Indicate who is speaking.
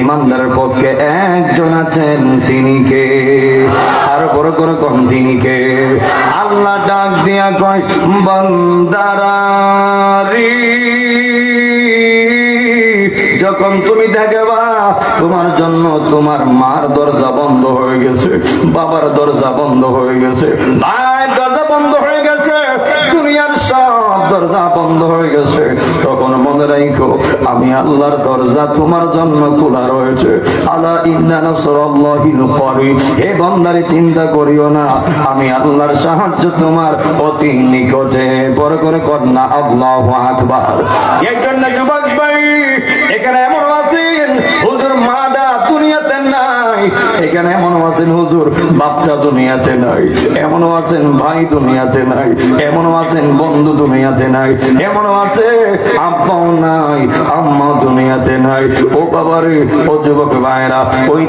Speaker 1: ইমানদারের পক্ষে একজন আছেন, তিনি কে? আর বড় করে কোন তিনি কে? আল্লাহ ডাক দিয়া কয়, বান্দারা রে, যখন তুমি দেখবা তোমার জন্য তোমার মার দরজা বন্ধ হয়ে গেছে, বাবার দরজা বন্ধ হয়ে গেছে, ভাইয়ের দরজা বন্ধ হয়ে গেছে, দুনিয়ার সব দরজা বন্ধ হয়ে গেছে, তখন মনে রাখো আমি আল্লাহর দরজা তোমার জন্য খোলা রয়েছে। আলা ইন্না নাসরাল্লাহিল করিব। হে বান্দারে, চিন্তা করিও না, আমি আল্লাহর সাহায্য তোমার অতি নিকটে। বড় করে কন্যা আল্লাহু আকবার। এই জন্য যুবক ভাই, এখানে এমন আছেন হুজুর মাডা দুনিয়াতে নাই, এখানে এমন আছেন হুজুর বাপটা দুনিয়াতে নাই, এমন আছেন ভাই দুনিয়াতে নাই, এমন আছেন বন্ধু দুনিয়াতে নাই, এমন আছে আব্বাও নাই, আম্মা দুনিয়াতে নাই। ও বাবারে, ও যুবক ভাইরা, ওই